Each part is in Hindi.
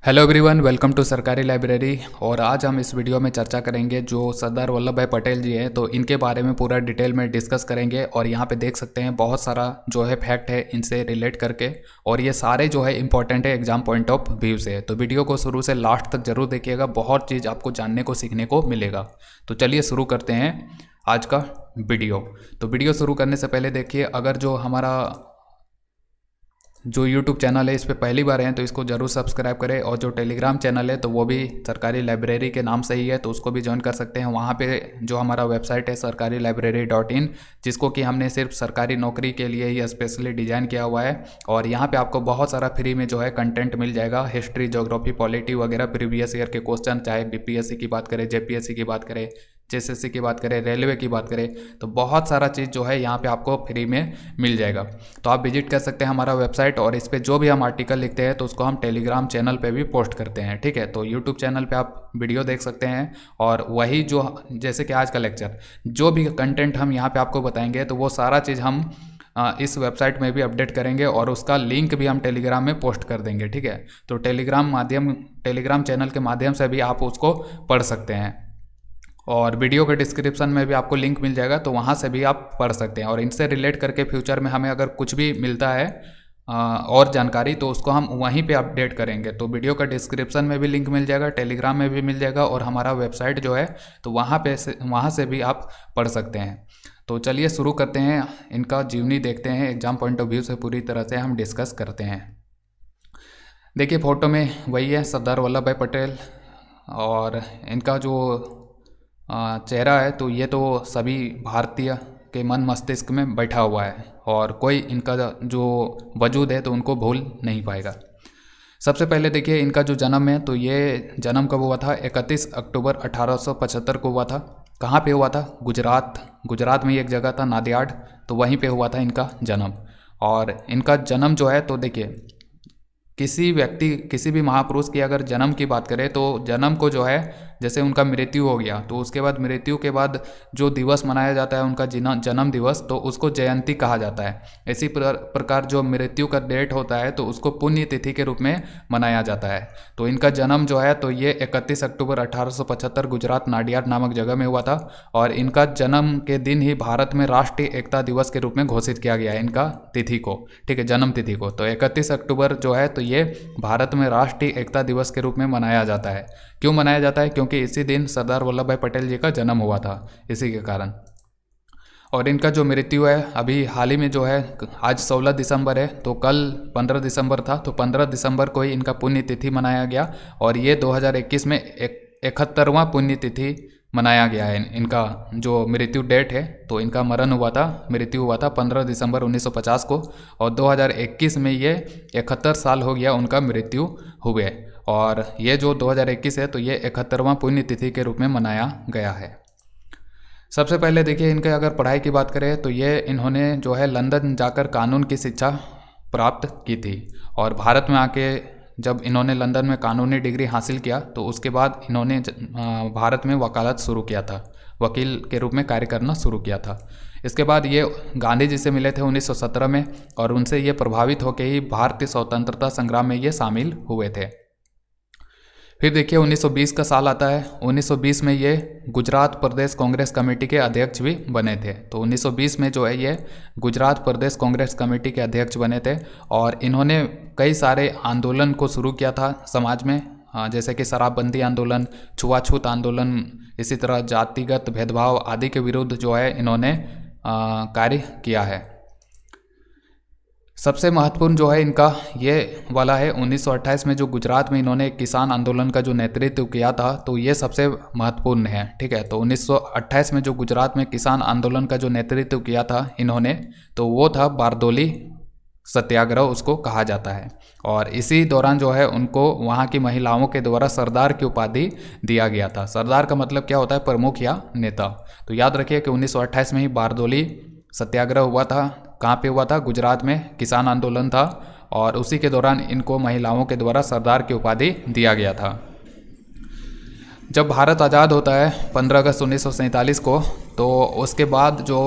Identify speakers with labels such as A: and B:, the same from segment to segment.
A: हेलो एवरीवन, वेलकम टू सरकारी लाइब्रेरी। और आज हम इस वीडियो में चर्चा करेंगे जो सरदार वल्लभ भाई पटेल जी हैं, तो इनके बारे में पूरा डिटेल में डिस्कस करेंगे। और यहाँ पे देख सकते हैं बहुत सारा जो है फैक्ट है इनसे रिलेट करके, और ये सारे जो है इंपॉर्टेंट है एग्जाम पॉइंट ऑफ व्यू से। तो वीडियो को शुरू से लास्ट तक जरूर देखिएगा, बहुत चीज़ आपको जानने को सीखने को मिलेगा। तो चलिए शुरू करते हैं आज का वीडियो। तो वीडियो शुरू करने से पहले देखिए, अगर जो हमारा जो YouTube चैनल है इस पर पहली बार हैं तो इसको ज़रूर सब्सक्राइब करें, और जो टेलीग्राम चैनल है तो वो भी सरकारी लाइब्रेरी के नाम से ही है, तो उसको भी ज्वाइन कर सकते हैं। वहाँ पे जो हमारा वेबसाइट है sarkarilibrary.in, जिसको कि हमने सिर्फ सरकारी नौकरी के लिए ही स्पेशली डिज़ाइन किया हुआ है। और यहाँ पे आपको बहुत सारा फ्री में जो है कंटेंट मिल जाएगा, हिस्ट्री, ज्योग्राफी, पॉलिटी वगैरह प्रीवियस ईयर के क्वेश्चन, चाहे BPSC की बात करें, JPSC की बात करें, JSSC की बात करें, रेलवे की बात करें, तो बहुत सारा चीज़ जो है यहाँ पे आपको फ्री में मिल जाएगा। तो आप विजिट कर सकते हैं हमारा वेबसाइट, और इस पर जो भी हम आर्टिकल लिखते हैं तो उसको हम टेलीग्राम चैनल पे भी पोस्ट करते हैं, ठीक है। तो यूट्यूब चैनल पे आप वीडियो देख सकते हैं, और वही जो जैसे कि आज का लेक्चर, जो भी कंटेंट हम यहाँ पे आपको बताएंगे तो वो सारा चीज़ हम इस वेबसाइट में भी अपडेट करेंगे, और उसका लिंक भी हम टेलीग्राम में पोस्ट कर देंगे, ठीक है। तो टेलीग्राम चैनल के माध्यम से भी आप उसको पढ़ सकते हैं, और वीडियो के डिस्क्रिप्शन में भी आपको लिंक मिल जाएगा, तो वहाँ से भी आप पढ़ सकते हैं। और इनसे रिलेट करके फ्यूचर में हमें अगर कुछ भी मिलता है और जानकारी, तो उसको हम वहीं पे अपडेट करेंगे। तो वीडियो का डिस्क्रिप्शन में भी लिंक मिल जाएगा, टेलीग्राम में भी मिल जाएगा, और हमारा वेबसाइट जो है तो वहाँ से भी आप पढ़ सकते हैं। तो चलिए शुरू करते हैं, इनका जीवनी देखते हैं, एग्जाम पॉइंट ऑफ व्यू से पूरी तरह से हम डिस्कस करते हैं। देखिए फोटो में वही है सरदार वल्लभ भाई पटेल, और इनका जो चेहरा है तो ये तो सभी भारतीय के मन मस्तिष्क में बैठा हुआ है, और कोई इनका जो वजूद है तो उनको भूल नहीं पाएगा। सबसे पहले देखिए इनका जो जन्म है, तो ये जन्म कब हुआ था? 31 अक्टूबर 1875 को हुआ था। कहाँ पे हुआ था? गुजरात में एक जगह था नादियाड, तो वहीं पे हुआ था इनका जन्म। और इनका जन्म जो है तो देखिए, किसी भी महापुरुष की अगर जन्म की बात करें तो जन्म को जो है, जैसे उनका मृत्यु हो गया तो उसके बाद मृत्यु के बाद जो दिवस मनाया जाता है उनका जन्म दिवस, तो उसको जयंती कहा जाता है। इसी प्रकार जो मृत्यु का डेट होता है तो उसको पुण्य तिथि के रूप में मनाया जाता है। तो इनका जन्म जो है तो ये 31 अक्टूबर 1875 गुजरात नाडियाड नामक जगह में हुआ था, और इनका जन्म के दिन ही भारत में राष्ट्रीय एकता दिवस के रूप में घोषित किया गया है इनका तिथि को, ठीक है, जन्म तिथि को। तो 31 अक्टूबर जो है तो ये भारत में राष्ट्रीय एकता दिवस के रूप में मनाया जाता है। क्यों मनाया जाता है? क्योंकि इसी दिन सरदार वल्लभ भाई पटेल जी का जन्म हुआ था, इसी के कारण। और इनका जो मृत्यु है अभी हाल ही में जो है, आज 16 दिसंबर है, तो कल 15 दिसंबर था, तो 15 दिसंबर को ही इनका पुण्यतिथि मनाया गया, और ये 2021 में 71वां पुण्यतिथि मनाया गया है। इनका जो मृत्यु डेट है, तो इनका मृत्यु हुआ था 15 दिसंबर 1950 को, और 2021 में ये 71 साल हो गया उनका मृत्यु हुए। और ये जो 2021 है तो ये 71वां पुण्यतिथि के रूप में मनाया गया है। सबसे पहले देखिए इनके अगर पढ़ाई की बात करें तो ये इन्होंने जो है लंदन जाकर कानून की शिक्षा प्राप्त की थी, और भारत में आके जब इन्होंने लंदन में कानूनी डिग्री हासिल किया तो उसके बाद इन्होंने भारत में वकालत शुरू किया था, वकील के रूप में कार्य करना शुरू किया था। इसके बाद ये गांधी जी से मिले थे 1917 में, और उनसे ये प्रभावित होकर ही भारतीय स्वतंत्रता संग्राम में ये शामिल हुए थे। फिर देखिए 1920 का साल आता है। 1920 में ये गुजरात प्रदेश कांग्रेस कमेटी के अध्यक्ष भी बने थे। तो 1920 में जो है ये गुजरात प्रदेश कांग्रेस कमेटी के अध्यक्ष बने थे, और इन्होंने कई सारे आंदोलन को शुरू किया था समाज में, जैसे कि शराबबंदी आंदोलन, छुआछूत आंदोलन, इसी तरह जातिगत भेदभाव आदि के विरुद्ध जो है इन्होंने कार्य किया है। सबसे महत्वपूर्ण जो है इनका ये वाला है 1928 में जो गुजरात में इन्होंने किसान आंदोलन का जो नेतृत्व किया था, तो ये सबसे महत्वपूर्ण है, ठीक है। तो 1928 में जो गुजरात में किसान आंदोलन का जो नेतृत्व किया था इन्होंने, तो वो था बारदोली सत्याग्रह उसको कहा जाता है। और इसी दौरान जो है उनको वहाँ की महिलाओं के द्वारा सरदार की उपाधि दिया गया था। सरदार का मतलब क्या होता है? प्रमुख या नेता। तो याद रखिए कि 1928 में ही बारदोली सत्याग्रह हुआ था। कहाँ पे हुआ था? गुजरात में किसान आंदोलन था, और उसी के दौरान इनको महिलाओं के द्वारा सरदार की उपाधि दिया गया था। जब भारत आज़ाद होता है 15 अगस्त 1947 को, तो उसके बाद जो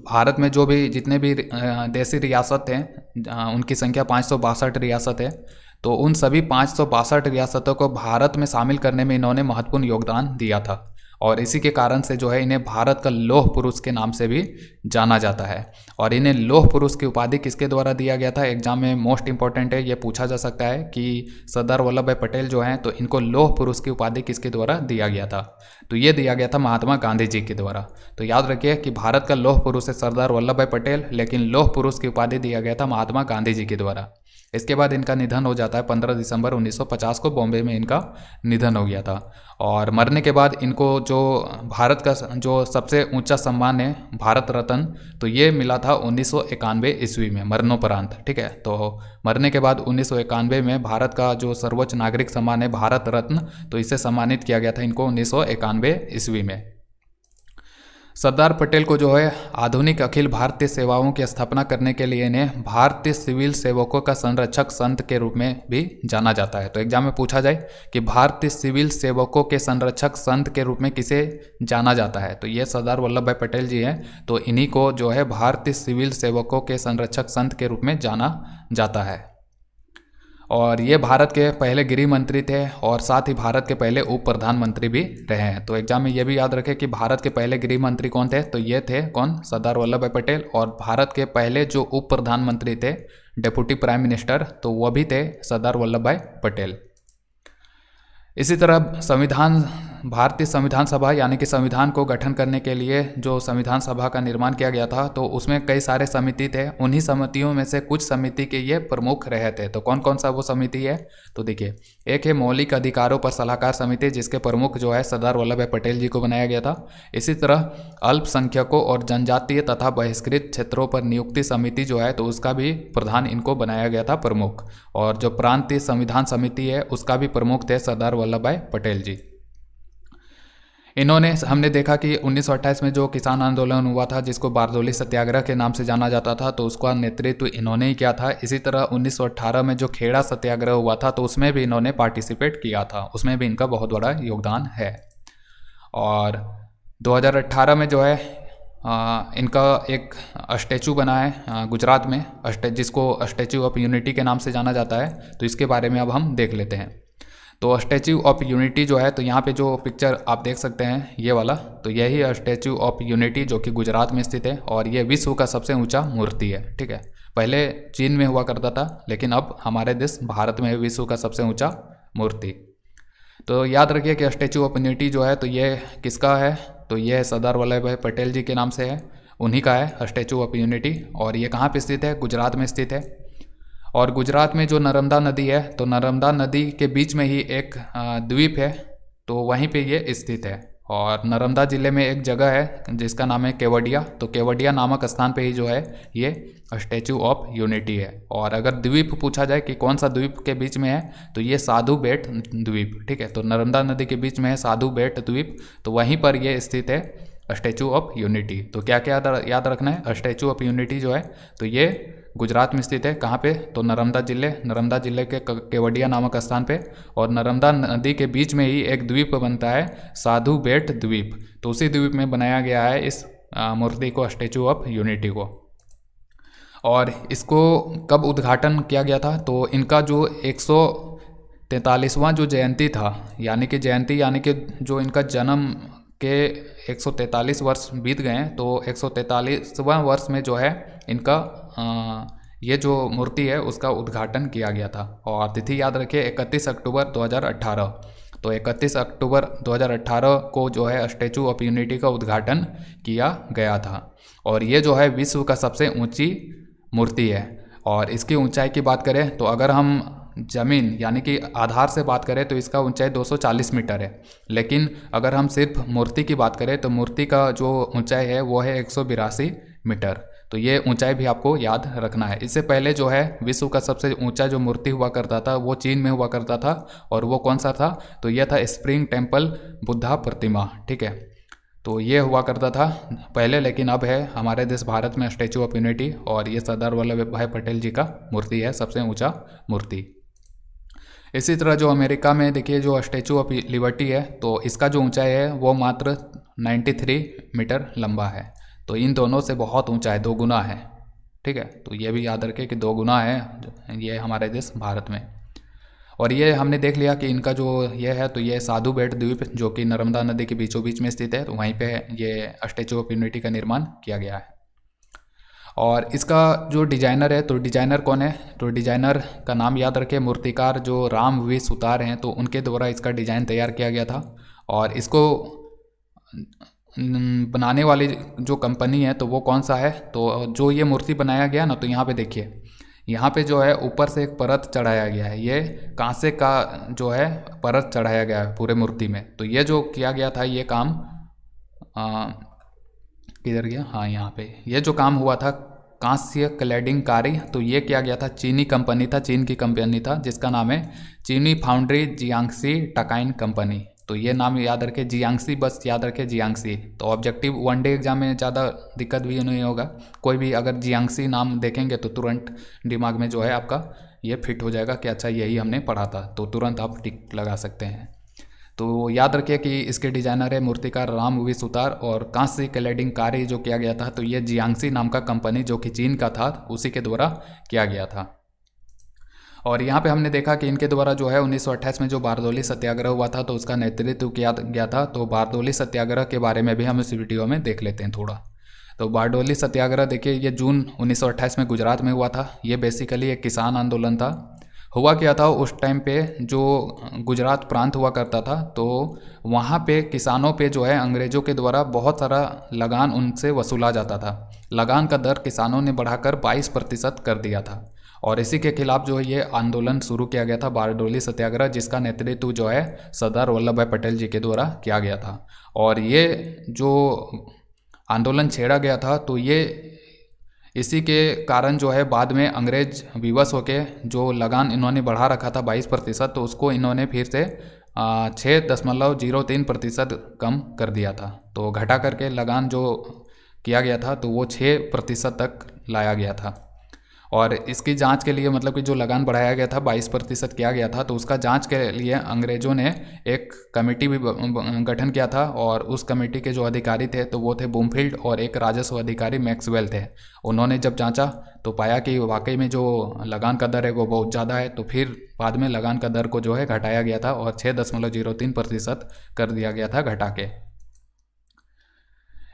A: भारत में जो भी जितने भी देसी रियासत हैं उनकी संख्या 562 रियासत है। तो उन सभी 562 रियासतों को भारत में शामिल करने में इन्होंने महत्वपूर्ण योगदान दिया था, और इसी के कारण से जो है इन्हें भारत का लौह पुरुष के नाम से भी जाना जाता है। और इन्हें लौह पुरुष की उपाधि किसके द्वारा दिया गया था, एग्जाम में मोस्ट इंपॉर्टेंट है, ये पूछा जा सकता है कि सरदार वल्लभ भाई पटेल जो हैं तो इनको लौह पुरुष की उपाधि किसके द्वारा दिया गया था, तो ये दिया गया था महात्मा गांधी जी के द्वारा। तो याद रखिए कि भारत का लौह पुरुष है सरदार वल्लभ भाई पटेल, लेकिन लौह पुरुष की उपाधि दिया गया था महात्मा गांधी जी के द्वारा। इसके बाद इनका निधन हो जाता है 15 दिसंबर 1950 को, बॉम्बे में इनका निधन हो गया था। और मरने के बाद इनको जो भारत का जो सबसे ऊंचा सम्मान है भारत रत्न, तो ये मिला था 1991 ईस्वी में मरणोपरांत। ठीक है, तो मरने के बाद 1991 में भारत का जो सर्वोच्च नागरिक सम्मान है भारत रत्न, तो इसे सम्मानित किया गया था इनको 1991 ईस्वी में। सरदार पटेल को जो है आधुनिक अखिल भारतीय सेवाओं की स्थापना करने के लिए इन्हें भारतीय सिविल सेवकों का संरक्षक संत के रूप में भी जाना जाता है। तो एग्जाम में पूछा जाए कि भारतीय सिविल सेवकों के संरक्षक संत के रूप में किसे जाना जाता है, तो ये सरदार वल्लभ भाई पटेल जी हैं, तो इन्हीं को जो है भारतीय सिविल सेवकों के संरक्षक संत के रूप में जाना जाता है। और ये भारत के पहले गृह मंत्री थे और साथ ही भारत के पहले उप प्रधानमंत्री भी रहे हैं। तो एग्जाम में ये भी याद रखें कि भारत के पहले गृह मंत्री कौन थे, तो ये थे कौन, सरदार वल्लभ भाई पटेल। और भारत के पहले जो उप प्रधानमंत्री थे डेप्यूटी प्राइम मिनिस्टर, तो वह भी थे सरदार वल्लभ भाई पटेल। इसी तरह संविधान, भारतीय संविधान सभा यानी कि संविधान को गठन करने के लिए जो संविधान सभा का निर्माण किया गया था, तो उसमें कई सारे समिति थे। उन्हीं समितियों में से कुछ समिति के ये प्रमुख रहे थे। तो कौन कौन सा वो समिति है, तो देखिए, एक है मौलिक अधिकारों पर सलाहकार समिति, जिसके प्रमुख जो है सरदार वल्लभ भाई पटेल जी को बनाया गया था। इसी तरह अल्पसंख्यकों और जनजातीय तथा बहिष्कृत क्षेत्रों पर नियुक्ति समिति जो है, तो उसका भी प्रधान इनको बनाया गया था प्रमुख। और जो प्रांतीय संविधान समिति है उसका भी प्रमुख थे सरदार वल्लभ भाई पटेल जी। इन्होंने, हमने देखा कि 1928 में जो किसान आंदोलन हुआ था जिसको बारदोली सत्याग्रह के नाम से जाना जाता था, तो उसका नेतृत्व इन्होंने ही किया था। इसी तरह 1918 में जो खेड़ा सत्याग्रह हुआ था, तो उसमें भी इन्होंने पार्टिसिपेट किया था, उसमें भी इनका बहुत बड़ा योगदान है। और 2018 में जो है इनका एक स्टैचू बना है गुजरात में, जिसको स्टैचू ऑफ यूनिटी के नाम से जाना जाता है। तो इसके बारे में अब हम देख लेते हैं। तो स्टैचू ऑफ यूनिटी जो है, तो यहाँ पे जो पिक्चर आप देख सकते हैं ये वाला, तो यही स्टैचू ऑफ यूनिटी जो कि गुजरात में स्थित है, और ये विश्व का सबसे ऊंचा मूर्ति है। ठीक है, पहले चीन में हुआ करता था, लेकिन अब हमारे देश भारत में है विश्व का सबसे ऊंचा मूर्ति। तो याद रखिए कि स्टैचू ऑफ यूनिटी जो है, तो ये किसका है, तो ये सरदार वल्लभ भाई पटेल जी के नाम से है, उन्हीं का है स्टैचू ऑफ यूनिटी। और ये कहाँ पर स्थित है, गुजरात में स्थित है। और गुजरात में जो नर्मदा नदी है, तो नर्मदा नदी के बीच में ही एक द्वीप है, तो वहीं पे ये स्थित है। और नर्मदा जिले में एक जगह है जिसका नाम है केवडिया, तो केवडिया नामक स्थान पे ही जो है ये स्टैचू ऑफ यूनिटी है। और अगर द्वीप पूछा जाए कि कौन सा द्वीप के बीच में है, तो ये साधु बेट द्वीप। ठीक है, तो नर्मदा नदी के बीच में है साधु बेट द्वीप, तो वहीं पर ये स्थित है स्टैचू ऑफ यूनिटी। तो क्या क्या याद रखना है, स्टैचू ऑफ यूनिटी जो है, तो ये गुजरात में स्थित है। कहाँ पे, तो नर्मदा जिले के केवडिया नामक स्थान पे। और नर्मदा नदी के बीच में ही एक द्वीप बनता है साधु बेट द्वीप, तो उसी द्वीप में बनाया गया है इस मूर्ति को, स्टैचू ऑफ यूनिटी को। और इसको कब उद्घाटन किया गया था, तो इनका जो 143वां जो जयंती था, यानी कि जो इनका जन्म के 143 वर्ष बीत गए हैं, तो 143वां वर्ष में जो है इनका ये जो मूर्ति है उसका उद्घाटन किया गया था। और तिथि याद रखिए 31 अक्टूबर 2018। तो 31 अक्टूबर 2018 को जो है स्टैचू ऑफ यूनिटी का उद्घाटन किया गया था। और ये जो है विश्व का सबसे ऊंची मूर्ति है। और इसकी ऊंचाई की बात करें, तो अगर हम ज़मीन यानी कि आधार से बात करें तो इसका ऊंचाई 240 मीटर है। लेकिन अगर हम सिर्फ मूर्ति की बात करें तो मूर्ति का जो ऊंचाई है वो है 182 मीटर। तो ये ऊंचाई भी आपको याद रखना है। इससे पहले जो है विश्व का सबसे ऊंचा जो मूर्ति हुआ करता था वो चीन में हुआ करता था, और वो कौन सा था, तो यह था स्प्रिंग टेम्पल बुद्धा प्रतिमा। ठीक है, तो ये हुआ करता था पहले, लेकिन अब है हमारे देश भारत में स्टैचू ऑफ यूनिटी, और ये सरदार वल्लभ भाई पटेल जी का मूर्ति है, सबसे ऊंचा मूर्ति। इसी तरह जो अमेरिका में देखिए जो स्टैचू ऑफ लिबर्टी है, तो इसका जो ऊंचाई है वो मात्र 93 मीटर लंबा है। तो इन दोनों से बहुत ऊंचा है, 2 गुना है। ठीक है, तो ये भी याद रखें कि 2 गुना है ये हमारे देश भारत में। और ये हमने देख लिया कि इनका जो ये है तो ये साधु बेट द्वीप जो कि नर्मदा नदी के बीचों बीच में स्थित है, तो वहीं पे ये स्टैचू ऑफ यूनिटी का निर्माण किया गया है। और इसका जो डिजाइनर है, तो डिजाइनर कौन है, तो डिजाइनर का नाम याद रखें, मूर्तिकार जो राम वी सुतार हैं, तो उनके द्वारा इसका डिज़ाइन तैयार किया गया था। और इसको बनाने वाली जो कंपनी है तो वो कौन सा है, तो जो ये मूर्ति बनाया गया ना, तो यहाँ पे देखिए, यहाँ पे जो है ऊपर से एक परत चढ़ाया गया है, ये कांसे का जो है परत चढ़ाया गया है पूरे मूर्ति में। तो ये जो किया गया था ये काम किधर गया, हाँ यहाँ पे ये जो काम हुआ था कांस्य क्लैडिंग कार्य, तो ये किया गया था चीनी कंपनी था, चीन की कंपनी था जिसका नाम है चीनी फाउंड्री जियांगसी टकाइन कंपनी। तो ये नाम याद रखे, जियांगसी, बस याद रखे जियांगसी। तो ऑब्जेक्टिव वनडे एग्जाम में ज़्यादा दिक्कत भी नहीं होगा, कोई भी अगर जियांगसी नाम देखेंगे तो तुरंत दिमाग में जो है आपका ये फिट हो जाएगा कि अच्छा यही हमने पढ़ा था, तो तुरंत आप टिक लगा सकते हैं। तो याद रखिए कि इसके डिजाइनर है मूर्तिकार राम वी सुतार, और कांस्य क्लैडिंग कार्य जो किया गया था तो ये जियांगसी नाम का कंपनी जो कि चीन का था उसी के द्वारा किया गया था। और यहाँ पे हमने देखा कि इनके द्वारा जो है 1928 में जो बारदौली सत्याग्रह हुआ था तो उसका नेतृत्व किया गया था। तो बारदौली सत्याग्रह के बारे में भी हम इस वीडियो में देख लेते हैं थोड़ा। तो बारडोली सत्याग्रह देखिए, ये जून 1928 में गुजरात में हुआ था। ये बेसिकली एक किसान आंदोलन था। हुआ क्या था उस टाइम पे, जो गुजरात प्रांत हुआ करता था तो वहाँ पे किसानों पे जो है अंग्रेज़ों के द्वारा बहुत सारा लगान उनसे वसूला जाता था। लगान का दर किसानों ने बढ़ाकर 22% कर दिया था, और इसी के खिलाफ जो है ये आंदोलन शुरू किया गया था, बारडोली सत्याग्रह, जिसका नेतृत्व जो है सरदार वल्लभ भाई पटेल जी के द्वारा किया गया था। और ये जो आंदोलन छेड़ा गया था तो ये इसी के कारण जो है बाद में अंग्रेज विवश होके जो लगान इन्होंने बढ़ा रखा था 22%, तो उसको इन्होंने फिर से 6.03% कम कर दिया था। तो घटा करके लगान जो किया गया था तो वो 6% तक लाया गया था। और इसकी जांच के लिए, मतलब कि जो लगान बढ़ाया गया था 22% किया गया था, तो उसका जांच के लिए अंग्रेज़ों ने एक कमेटी भी गठन किया था। और उस कमेटी के जो अधिकारी थे तो वो थे बूमफील्ड, और एक राजस्व अधिकारी मैक्सवेल थे। उन्होंने जब जांचा तो पाया कि वाकई में जो लगान का दर है वो बहुत ज़्यादा है, तो फिर बाद में लगान का दर को जो है घटाया गया था और 6.03% कर दिया गया था घटा के।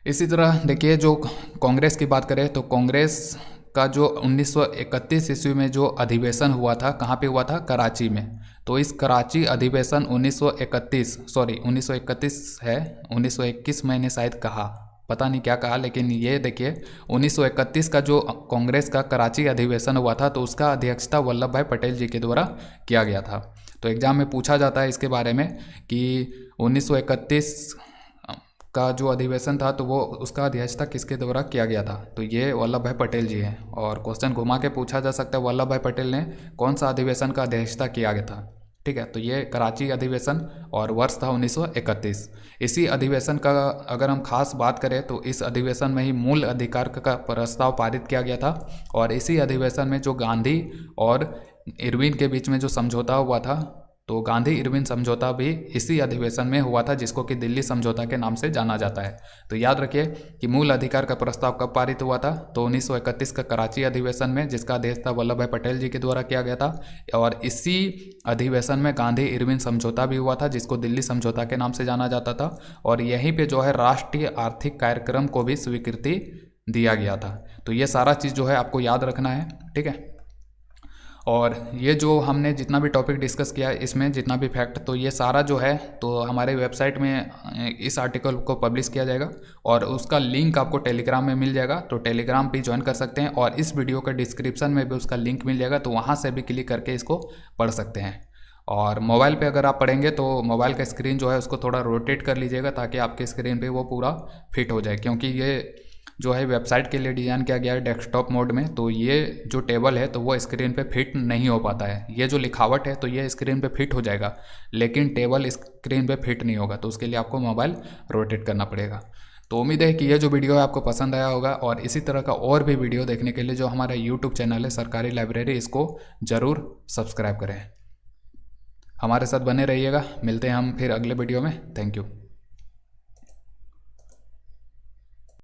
A: इसी तरह देखिए, जो कांग्रेस की बात करें तो कांग्रेस का जो 1931 ईस्वी में जो अधिवेशन हुआ था, कहाँ पे हुआ था, कराची में। तो इस कराची अधिवेशन 1931 है, 1921 मैंने शायद कहा, पता नहीं क्या कहा, लेकिन ये देखिए 1931 का जो कांग्रेस का कराची अधिवेशन हुआ था तो उसका अध्यक्षता वल्लभ भाई पटेल जी के द्वारा किया गया था। तो एग्जाम में पूछा जाता है इसके बारे में कि 1931 का जो अधिवेशन था तो वो उसका अध्यक्षता किसके द्वारा किया गया था, तो ये वल्लभ भाई पटेल जी हैं। और क्वेश्चन घुमा के पूछा जा सकता है वल्लभ भाई पटेल ने कौन सा अधिवेशन का अध्यक्षता किया गया था, ठीक है। तो ये कराची अधिवेशन और वर्ष था 1931। इसी अधिवेशन का अगर हम खास बात करें तो इस अधिवेशन में ही मूल अधिकार का प्रस्ताव पारित किया गया था। और इसी अधिवेशन में जो गांधी और इरविन के बीच में जो समझौता हुआ था, तो गांधी इरविन समझौता भी इसी अधिवेशन में हुआ था, जिसको कि दिल्ली समझौता के नाम से जाना जाता है। तो याद रखिए कि मूल अधिकार का प्रस्ताव कब पारित हुआ था, तो 1931 का कराची अधिवेशन में, जिसका अध्यक्षता वल्लभ भाई पटेल जी के द्वारा किया गया था। और इसी अधिवेशन में गांधी इरविन समझौता भी हुआ था, जिसको दिल्ली समझौता के नाम से जाना जाता था। और यहीं पर जो है राष्ट्रीय आर्थिक कार्यक्रम को भी स्वीकृति दिया गया था। तो ये सारा चीज़ जो है आपको याद रखना है, ठीक है। और ये जो हमने जितना भी टॉपिक डिस्कस किया इसमें जितना भी फैक्ट, तो ये सारा जो है तो हमारे वेबसाइट में इस आर्टिकल को पब्लिश किया जाएगा और उसका लिंक आपको टेलीग्राम में मिल जाएगा। तो टेलीग्राम भी ज्वाइन कर सकते हैं, और इस वीडियो का डिस्क्रिप्शन में भी उसका लिंक मिल जाएगा, तो वहाँ से भी क्लिक करके इसको पढ़ सकते हैं। और मोबाइल पे अगर आप पढ़ेंगे तो मोबाइल का स्क्रीन जो है उसको थोड़ा रोटेट कर लीजिएगा, ताकि आपके स्क्रीन पे वो पूरा फिट हो जाए, क्योंकि ये जो है वेबसाइट के लिए डिज़ाइन किया गया है डेस्कटॉप मोड में। तो ये जो टेबल है तो वो स्क्रीन पे फिट नहीं हो पाता है। ये जो लिखावट है तो ये स्क्रीन पे फिट हो जाएगा, लेकिन टेबल स्क्रीन पे फिट नहीं होगा, तो उसके लिए आपको मोबाइल रोटेट करना पड़ेगा। तो उम्मीद है कि ये जो वीडियो है आपको पसंद आया होगा, और इसी तरह का और भी वीडियो देखने के लिए जो हमारा यूट्यूब चैनल है सरकारी लाइब्रेरी, इसको ज़रूर सब्सक्राइब करें। हमारे साथ बने रहिएगा। मिलते हैं हम फिर अगले वीडियो में। Thank you.